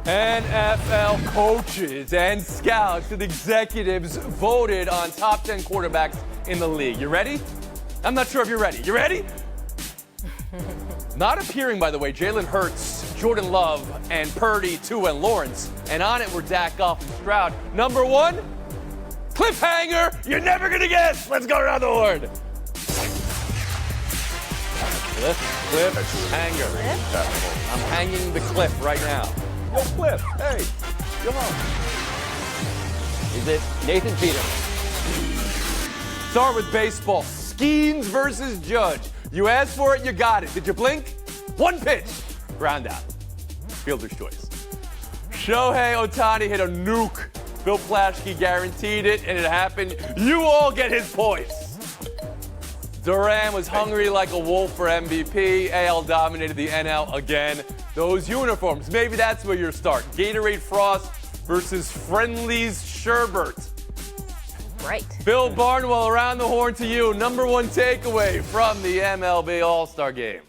NFL coaches and scouts and executives voted on top 10 quarterbacks in the league. You ready? I'm not sure if you're ready. You ready? Not appearing, by the way, Jalen Hurts, Jordan Love, and Purdy, Tua, and Lawrence. And on it were Dak, Goff, and Stroud. Number one, cliffhanger. You're never going to guess. Let's go around the horn. Cliff, hanger. I'm hanging the cliff right now. Yo, Cliff, hey, come on. Is it Nathan Peterman? Start with baseball. Skeens versus Judge. You asked for it, you got it. Did you blink? One pitch. Ground out. Fielder's choice. Shohei Ohtani hit a nuke. Bill Plaschke guaranteed it, and it happened. You all get his points. Duran was hungry like a wolf for MVP. AL dominated the NL again. Those uniforms, maybe that's where you start. Gatorade Frost versus Friendly's Sherbert. Right. Bill Barnwell, around the horn to you. Number one takeaway from the MLB All-Star Game.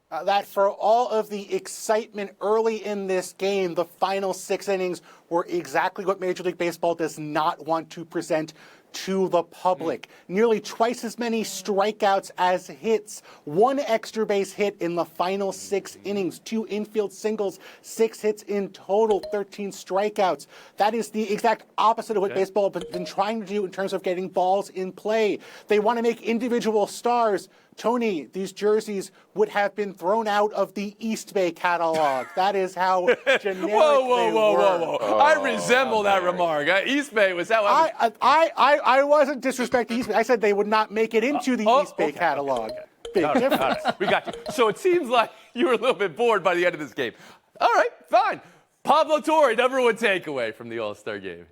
That for all of the excitement early in this game, the final 6 innings were exactly what Major League Baseball does not want to present to the public. Nearly twice as many strikeouts as hits. 1 extra base hit in the final 6 innings. 2 infield singles, 6 hits in total, 13 strikeouts. That is the exact opposite of what baseball has been trying to do in terms of getting balls in play. They want to make individual stars. Tony, these jerseys would have been thrown out of the East Bay catalog. That is how generic Whoa. I resemble that remark. East Bay was how I wasn't disrespecting East Bay. I said they would not make it into the East Bay catalog. Big difference. We got you. So it seems like you were a little bit bored by the end of this game. All right, fine. Pablo Torre, number one takeaway from the All-Star Game.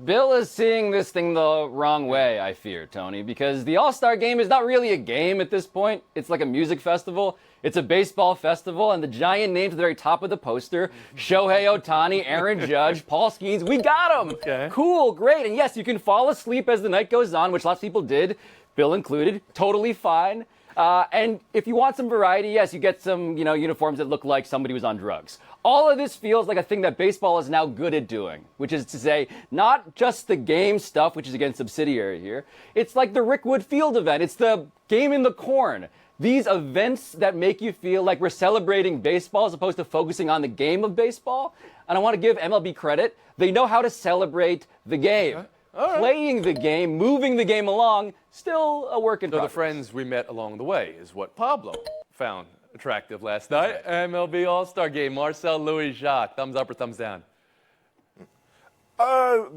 Bill is seeing this thing the wrong way, I fear, Tony, because the All-Star Game is not really a game at this point. It's like a music festival. It's a baseball festival, and the giant names at the very top of the poster, Shohei Ohtani, Aaron Judge, Paul Skeens, we got them. Okay. Cool, great. And yes, you can fall asleep as the night goes on, which lots of people did, Bill included, totally fine. And if you want some variety, yes, you get some, uniforms that look like somebody was on drugs. All of this feels like a thing that baseball is now good at doing, which is to say, not just the game stuff, which is again subsidiary here. It's like the Rickwood Field event. It's the game in the corn. These events that make you feel like we're celebrating baseball as opposed to focusing on the game of baseball. And I want to give MLB credit. They know how to celebrate the game. Okay. All right. Playing the game, moving the game along, still a work in progress. The friends we met along the way is what Pablo found attractive last night. MLB All-Star Game. Marcel Louis Jacques. Thumbs up or thumbs down?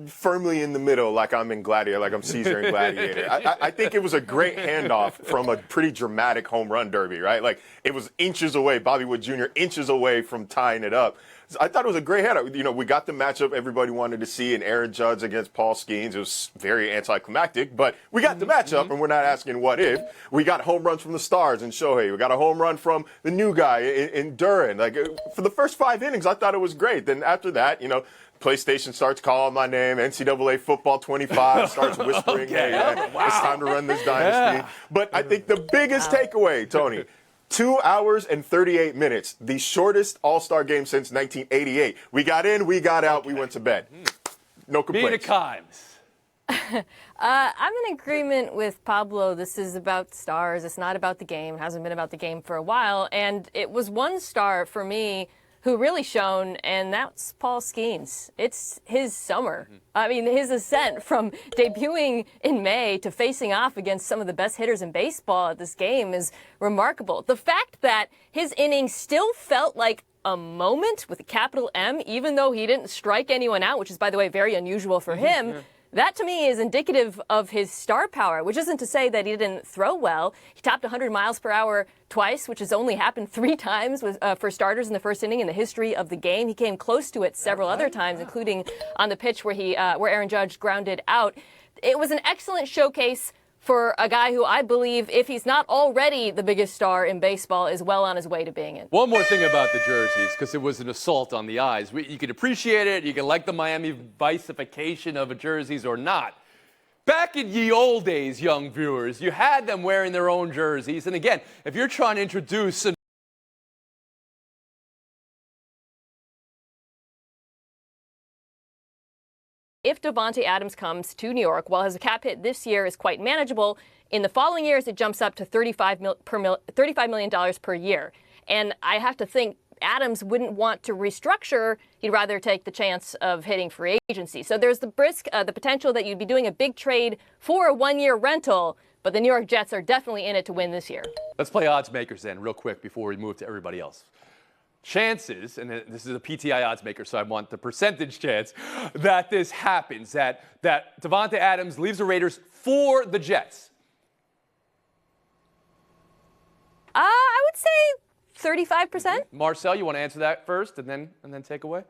Firmly in the middle, like I'm in Gladiator, like I'm Caesar in Gladiator. I think it was a great handoff from a pretty dramatic home run derby, right? Like it was inches away, Bobby Wood Jr. inches away from tying it up. I thought it was a great handoff. We got the matchup everybody wanted to see in Aaron Judge against Paul Skeens. It was very anticlimactic, but we got the matchup, and we're not asking what if. We got home runs from the stars in Shohei. We got a home run from the new guy in Duran. Like for the first 5 innings, I thought it was great. Then after that, PlayStation starts calling my name. NCAA Football 25 starts whispering, hey, it's time to run this dynasty. Yeah. But I think the biggest takeaway, Tony, 2 hours and 38 minutes, the shortest All-Star game since 1988. We got in, we got out, we went to bed. No complaints. Mina Kimes. I'm in agreement with Pablo. This is about stars. It's not about the game. It hasn't been about the game for a while. And it was one star for me who really shone, and that's Paul Skeens. It's his summer. I mean, his ascent from debuting in May to facing off against some of the best hitters in baseball at this game is remarkable. The fact that his innings still felt like a moment with a capital M, even though he didn't strike anyone out, which is, by the way, very unusual for him, that to me is indicative of his star power, which isn't to say that he didn't throw well. He topped 100 miles per hour twice, which has only happened 3 times for starters in the first inning in the history of the game. He came close to it several other times, including on the pitch where Aaron Judge grounded out. It was an excellent showcase for a guy who I believe, if he's not already the biggest star in baseball, is well on his way to being it. One more thing about the jerseys, because it was an assault on the eyes. You can appreciate it. You can like the Miami Viceification of jerseys or not. Back in ye old days, young viewers, you had them wearing their own jerseys. And again, if you're trying to introduce if Davante Adams comes to New York, while his cap hit this year is quite manageable, in the following years it jumps up to $35 million per year. And I have to think Adams wouldn't want to restructure. He'd rather take the chance of hitting free agency. So there's the potential that you'd be doing a big trade for a one-year rental, but the New York Jets are definitely in it to win this year. Let's play odds makers then, real quick, before we move to everybody else. Chances, and this is a PTI odds maker, so I want the percentage chance that this happens, that Davante Adams leaves the Raiders for the Jets. I would say 35%. Marcel, you want to answer that first and then take away?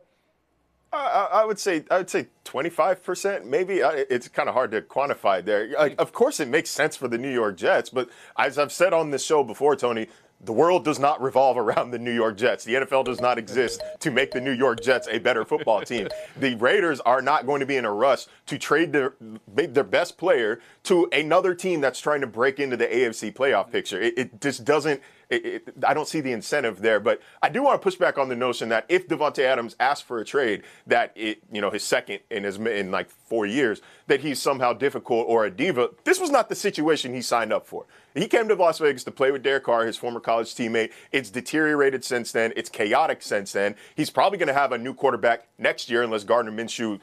I would say 25%. Maybe it's kind of hard to quantify there. Of course, it makes sense for the New York Jets, but as I've said on this show before, Tony, the world does not revolve around the New York Jets. The NFL does not exist to make the New York Jets a better football team. The Raiders are not going to be in a rush to trade their best player to another team that's trying to break into the AFC playoff picture. It just doesn't. I don't see the incentive there, but I do want to push back on the notion that if Davante Adams asks for a trade, that his second in like 4 years, that he's somehow difficult or a diva. This was not the situation he signed up for. He came to Las Vegas to play with Derek Carr, his former college teammate. It's deteriorated since then. It's chaotic since then. He's probably going to have a new quarterback next year unless Gardner Minshew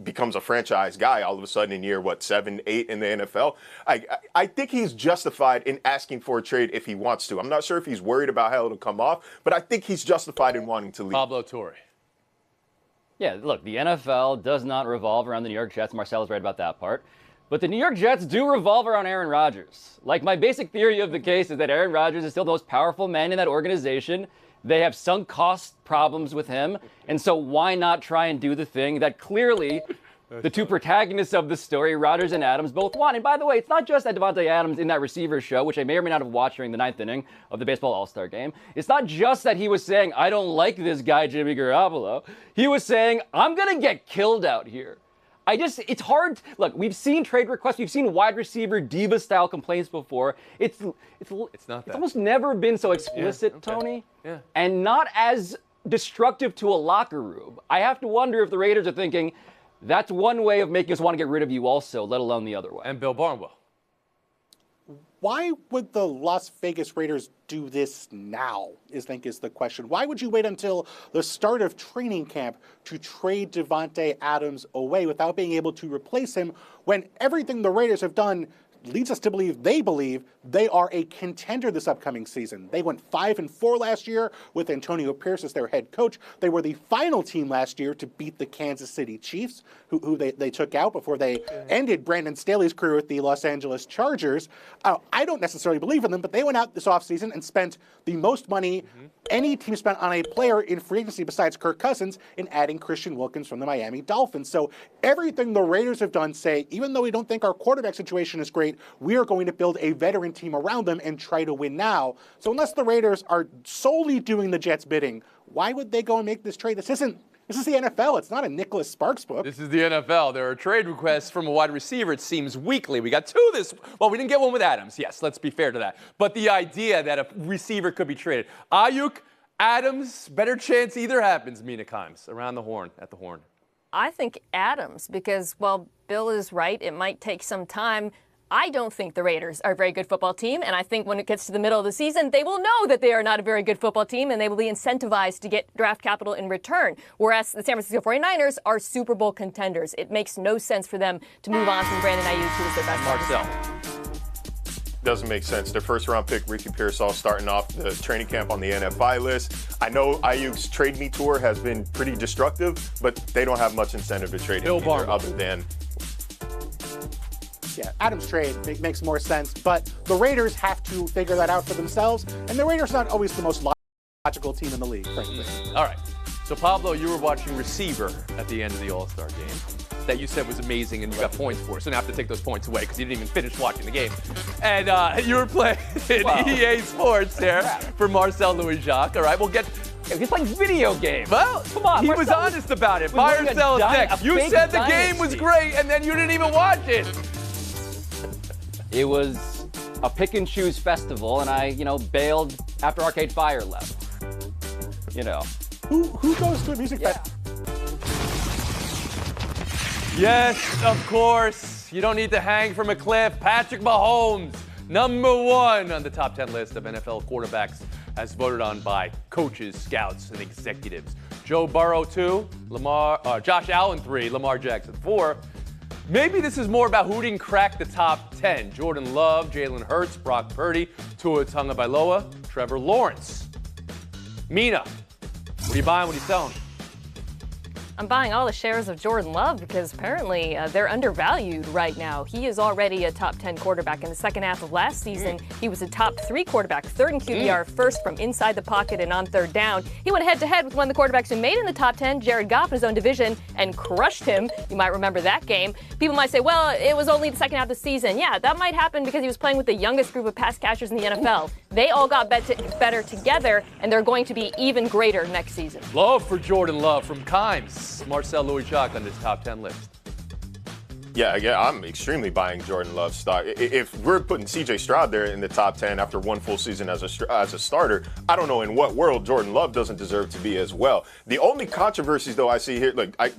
becomes a franchise guy all of a sudden in year, 7, 8 in the NFL. I think he's justified in asking for a trade if he wants to. I'm not sure if he's worried about how it'll come off, but I think he's justified in wanting to leave. Pablo Torre. Yeah, look, the NFL does not revolve around the New York Jets. Marcel's right about that part. But the New York Jets do revolve around Aaron Rodgers. Like, my basic theory of the case is that Aaron Rodgers is still the most powerful man in that organization. They have sunk cost problems with him. And so why not try and do the thing that clearly the two protagonists of the story, Rodgers and Adams, both want? And by the way, it's not just that Davante Adams in that receiver show, which I may or may not have watched during the 9th inning of the Baseball All-Star game. It's not just that he was saying, I don't like this guy, Jimmy Garoppolo. He was saying, I'm going to get killed out here. It's hard. Look, we've seen trade requests. We've seen wide receiver diva-style complaints before. It's not that. It's almost never been so explicit, okay. Tony. Yeah. And not as destructive to a locker room. I have to wonder if the Raiders are thinking, that's one way of making us want to get rid of you also, let alone the other way. And Bill Barnwell. Why would the Las Vegas Raiders do this now, is the question. Why would you wait until the start of training camp to trade Davante Adams away without being able to replace him when everything the Raiders have done leads us to believe they are a contender this upcoming season. They went 5-4 last year with Antonio Pierce as their head coach. They were the final team last year to beat the Kansas City Chiefs, who they took out before they ended Brandon Staley's career with the Los Angeles Chargers. I don't necessarily believe in them, but they went out this offseason and spent the most money any team spent on a player in free agency besides Kirk Cousins in adding Christian Wilkins from the Miami Dolphins. So everything the Raiders have done say, even though we don't think our quarterback situation is great, we are going to build a veteran team around them and try to win now. So unless the Raiders are solely doing the Jets' bidding, why would they go and make this trade? This is the NFL. It's not a Nicholas Sparks book. This is the NFL. There are trade requests from a wide receiver, it seems, weekly. We got 2 this. Well, we didn't get one with Adams. Yes, let's be fair to that. But the idea that a receiver could be traded. Ayuk, Adams, better chance either happens, Mina Kimes, around the horn, at the horn. I think Adams, because, well, Bill is right. It might take some time. I don't think the Raiders are a very good football team, and I think when it gets to the middle of the season, they will know that they are not a very good football team, and they will be incentivized to get draft capital in return, whereas the San Francisco 49ers are Super Bowl contenders. It makes no sense for them to move on from Brandon Ayuk, who is their best Marcel. Doesn't make sense. Their first-round pick, Ricky Pearsall, starting off the training camp on the NFI list. I know Ayuk's Trade Me tour has been pretty destructive, but they don't have much incentive to trade him either, other than... Yeah, Adams trade makes more sense, but the Raiders have to figure that out for themselves, and the Raiders are not always the most logical team in the league, frankly. All right. So, Pablo, you were watching receiver at the end of the All-Star game that you said was amazing, and you got points for. So now I have to take those points away because you didn't even finish watching the game. And you were playing EA Sports there for Marcel Louis-Jacques. All right, we'll get... He's playing video games. Well, come on. He was honest about it. Buy or sell is next. You said the game was great, and then you didn't even watch it. It was a pick and choose festival, and I, bailed after Arcade Fire left. Who goes to a music festival? Yes, of course. You don't need to hang from a cliff. Patrick Mahomes, number 1 on the top 10 list of NFL quarterbacks as voted on by coaches, scouts, and executives. Joe Burrow 2, Josh Allen 3, Lamar Jackson 4. Maybe this is more about who didn't crack the top 10. Jordan Love, Jalen Hurts, Brock Purdy, Tua Tagovailoa, Trevor Lawrence. Mina, what are you buying? What are you selling? I'm buying all the shares of Jordan Love because apparently they're undervalued right now. He is already a top 10 quarterback. In the second half of last season, he was a top 3 quarterback, third in QBR, first from inside the pocket and on third down. He went head-to-head with one of the quarterbacks who made in the top 10, Jared Goff, in his own division, and crushed him. You might remember that game. People might say, well, it was only the second half of the season. Yeah, that might happen because he was playing with the youngest group of pass catchers in the NFL. They all got better together, and they're going to be even greater next season. Love for Jordan Love from Kimes. Marcel Louis-Jacques on this top 10 list. Yeah, I'm extremely buying Jordan Love stock. If we're putting C.J. Stroud there in the top 10 after one full season as a starter, I don't know in what world Jordan Love doesn't deserve to be as well. The only controversies, though, I see here,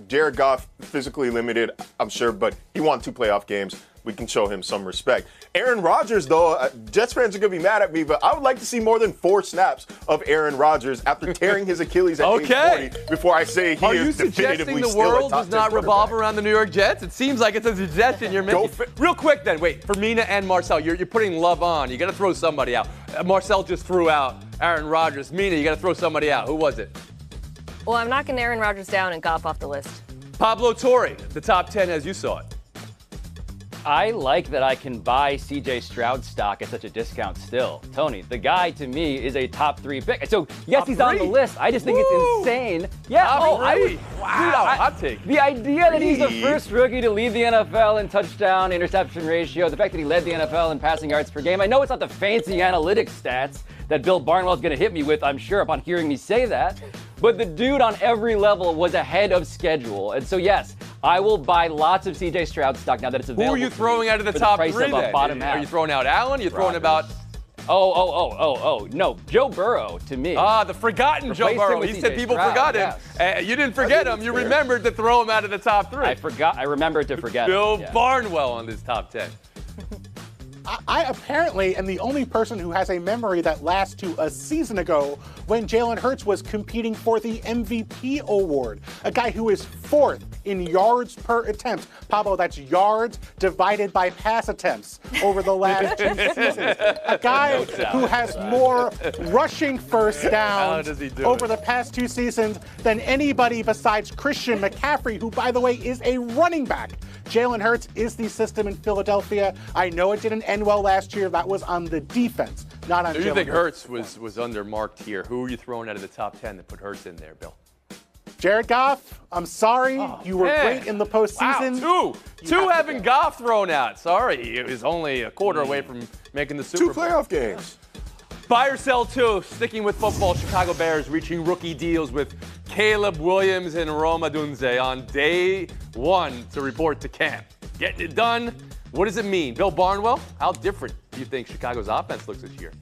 Jared Goff, physically limited, I'm sure, but he won 2 playoff games. We can show him some respect. Aaron Rodgers, though, Jets fans are going to be mad at me, but I would like to see more than 4 snaps of Aaron Rodgers after tearing his Achilles at age 40 before I say he Are is you definitively suggesting the still a world top does 10 not revolve quarterback? around the New York Jets? It seems like it's a suggestion you're making. Real quick then, wait, for Mina and Marcel, you're putting Love on. You got to throw somebody out. Marcel just threw out Aaron Rodgers. Mina, you got to throw somebody out. Who was it? Well, I'm knocking Aaron Rodgers down and Goff off the list. Pablo Torre, the top 10 as you saw it. I like that I can buy CJ Stroud stock at such a discount still. Tony, the guy to me is a top 3 pick. So, yes, Top he's on the 3? list. I just think it's insane. Yeah, Top 3? Dude, Wow, hot take. The idea that he's the 3? first rookie to lead the NFL in touchdown interception ratio, the fact that he led the NFL in passing yards per game. I know it's not the fancy analytics stats that Bill Barnwell's going to hit me with, I'm sure, upon hearing me say that. But the dude on every level was ahead of schedule. And so, yes, I will buy lots of CJ Stroud stock now that it's Who available. are you throwing out of the for top price 3 of a then? bottom Are half. you throwing out Allen? Are you throwing about... No, Joe Burrow to me. the forgotten Joe Replace him Burrow. with He said CJ people Stroud, forgot him. yes. You didn't forget him. You remembered to throw him out of the top 3. I remembered to forget. Bill Yeah. Barnwell on this top 10. I apparently am the only person who has a memory that lasts to a season ago when Jalen Hurts was competing for the MVP award. A guy who is 4th in yards per attempt. Pablo, that's yards divided by pass attempts over the last 2 seasons. A guy who has more rushing first downs does he do over it? the past 2 seasons than anybody besides Christian McCaffrey, who, by the way, is a running back. Jalen Hurts is the system in Philadelphia. I know it didn't end well last year. That was on the defense, not on Do you Jalen think Hurts was undermarked here? Who are you throwing out of the top 10 that put Hurts in there, Bill? Jared Goff, I'm sorry. You were man. great in the postseason. Wow, two have to having go. Goff thrown out. Sorry, he was only a quarter away from making the Super 2 Bowl. playoff games. Buy or sell 2. Sticking with football, Chicago Bears reaching rookie deals with Caleb Williams and Rome Odunze on day 1 to report to camp. Getting it done. What does it mean? Bill Barnwell, how different do you think Chicago's offense looks this year?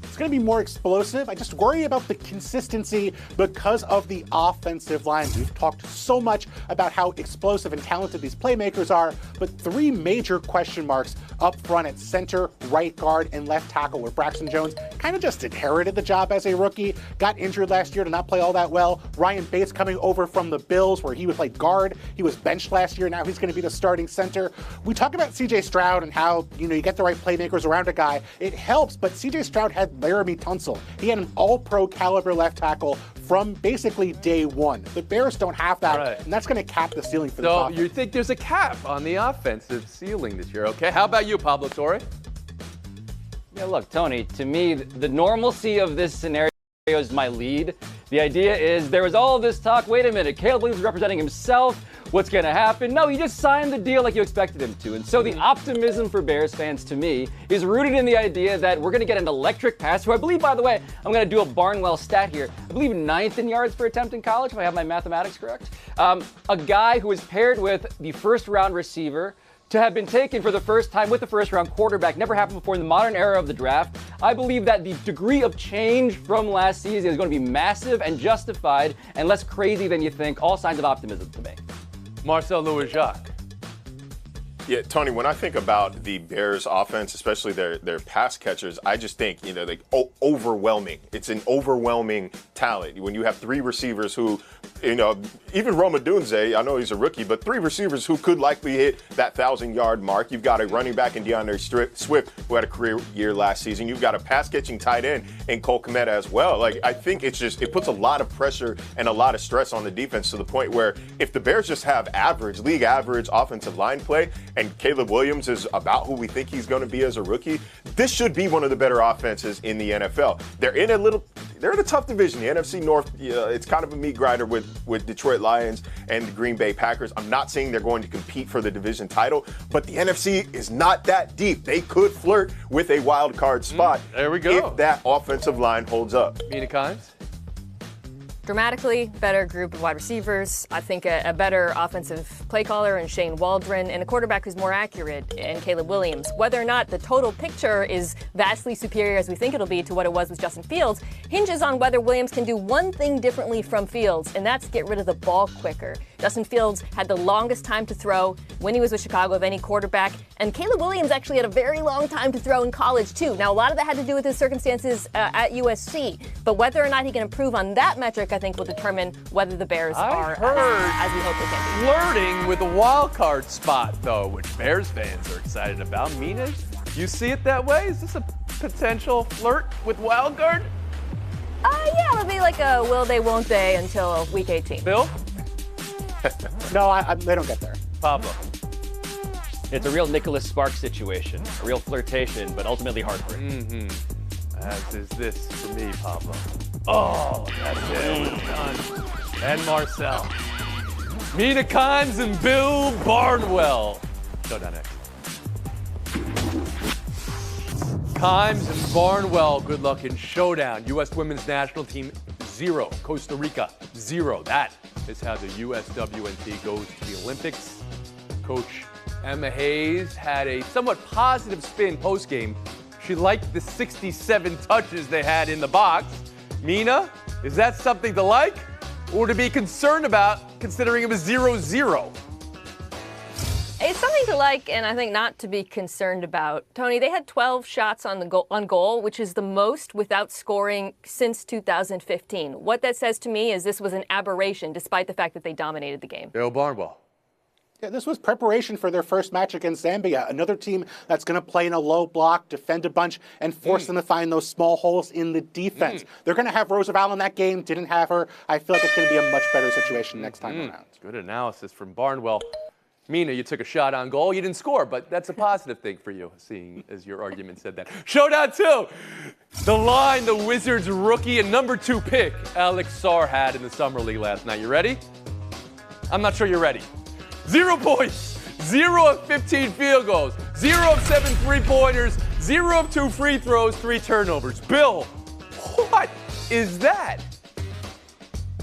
It's going to be more explosive. I just worry about the consistency because of the offensive line. We've talked so much about how explosive and talented these playmakers are, but 3 major question marks up front at center, right guard, and left tackle, where Braxton Jones kind of just inherited the job as a rookie, got injured last year to not play all that well. Ryan Bates coming over from the Bills, where he would play guard. He was benched last year. Now he's going to be the starting center. We talk about C.J. Stroud and how, you get the right playmakers around a guy. It helps, but C.J. Stroud had Laramie Tunsil. He had an all-pro caliber left tackle from basically day 1. The Bears don't have that, Right. and that's going to cap the ceiling for this So offense. you think there's a cap on the offensive ceiling this year, okay? How about you, Pablo Torre? Yeah, look, Tony, to me, the normalcy of this scenario is my lead. The idea is there was all this talk, wait a minute, Caleb Williams is representing himself, what's going to happen? No, he just signed the deal like you expected him to. And so the optimism for Bears fans, to me, is rooted in the idea that we're going to get an electric passer, who I believe, by the way, I'm going to do a Barnwell stat here, I believe 9th in yards per attempt in college, if I have my mathematics correct. A guy who is paired with the first-round receiver, to have been taken for the first time with the first-round quarterback. Never happened before in the modern era of the draft. I believe that the degree of change from last season is going to be massive and justified and less crazy than you think. All signs of optimism to me. Marcel Louis-Jacques. Yeah, Tony, when I think about the Bears offense, especially their pass catchers, I just think, overwhelming. It's an overwhelming talent. When you have three receivers who, even Rome Odunze, I know he's a rookie, but three receivers who could likely hit that 1,000-yard mark. You've got a running back in DeAndre Swift who had a career year last season. You've got a pass-catching tight end in Cole Kmet as well. I think it puts a lot of pressure and a lot of stress on the defense to the point where if the Bears just have league average offensive line play, and Caleb Williams is about who we think he's going to be as a rookie, this should be one of the better offenses in the NFL. They're in a tough division. The NFC North, it's kind of a meat grinder with Detroit Lions and the Green Bay Packers. I'm not saying they're going to compete for the division title, but the NFC is not that deep. They could flirt with a wild card spot. There we go. If that offensive line holds up. Mina Kimes? Dramatically better group of wide receivers. I think a better offensive play caller in Shane Waldron, and a quarterback who's more accurate in Caleb Williams. Whether or not the total picture is vastly superior as we think it'll be to what it was with Justin Fields hinges on whether Williams can do one thing differently from Fields, and that's get rid of the ball quicker. Justin Fields had the longest time to throw when he was with Chicago of any quarterback, and Caleb Williams actually had a very long time to throw in college too. Now, a lot of that had to do with his circumstances at USC, but whether or not he can improve on that metric, I think will determine whether the Bears are as we hope they can be. Flirting with a wild card spot, though, which Bears fans are excited about. Mina, you see it that way? Is this a potential flirt with wild card? Yeah, it'll be like a will they, won't they until week 18. Bill? No, they don't get there. Pablo? It's a real Nicholas Sparks situation, a real flirtation, but ultimately heartbreak. As is this for me, Pablo. Oh, that's it. Done. And Marcel. Mina Kimes and Bill Barnwell. Showdown next. Kimes and Barnwell, good luck in Showdown. U.S. Women's National Team 0. Costa Rica 0. That is how the USWNT goes to the Olympics. Coach Emma Hayes had a somewhat positive spin postgame. She liked the 67 touches they had in the box. Mina, is that something to like or to be concerned about considering it was 0-0? It's something to like, and I think not to be concerned about. Tony, they had 12 shots on goal, which is the most without scoring since 2015. What that says to me is this was an aberration, despite the fact that they dominated the game. Bill Barnwell. Yeah, this was preparation for their first match against Zambia, another team that's going to play in a low block, defend a bunch, and force them to find those small holes in the defense. They're going to have Roosevelt in that game, didn't have her. I feel like it's going to be a much better situation next time around. Good analysis from Barnwell. Mina, you took a shot on goal. You didn't score, but that's a positive thing for you, seeing as your argument said that. Showdown 2. The line the Wizards rookie and number 2 pick, Alex Sarr, had in the Summer League last night. You ready? I'm not sure you're ready. 0 points, 0 of 15 field goals, 0 of 7 three-pointers, 0 of 2 free throws, 3 turnovers. Bill, what is that?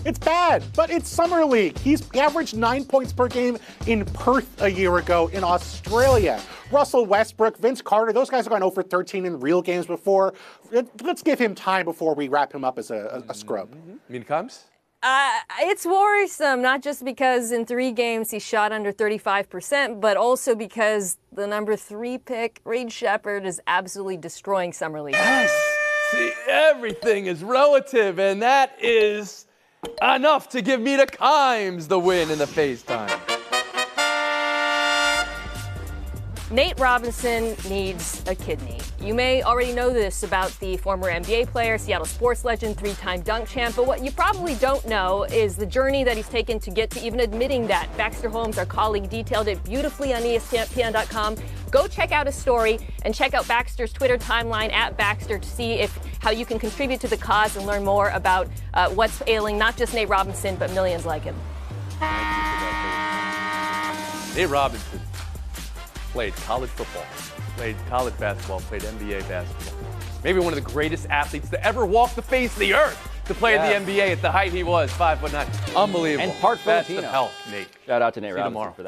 It's bad, but it's Summer League. He averaged 9 points per game in Perth a year ago in Australia. Russell Westbrook, Vince Carter, those guys have gone over 13 in real games before. Let's give him time before we wrap him up as a scrub. Mina Kimes? It's worrisome, not just because in 3 games he shot under 35%, but also because the number 3 pick, Reed Shepherd, is absolutely destroying Summer League. Yes. See, everything is relative, and that is enough to give Mina Kimes the win in the FaceTime. Nate Robinson needs a kidney. You may already know this about the former NBA player, Seattle sports legend, 3-time dunk champ, but what you probably don't know is the journey that he's taken to get to even admitting that. Baxter Holmes, our colleague, detailed it beautifully on ESPN.com. Go check out his story and check out Baxter's Twitter timeline @Baxter to see how you can contribute to the cause and learn more about what's ailing not just Nate Robinson, but millions like him. Nate Robinson played college football, played college basketball, played NBA basketball. Maybe one of the greatest athletes to ever walk the face of the earth to play in the NBA at the height he was, 5'9". Unbelievable. And part Best Filipino. of health, Nate. Shout out to Nate See you Robinson tomorrow. for that.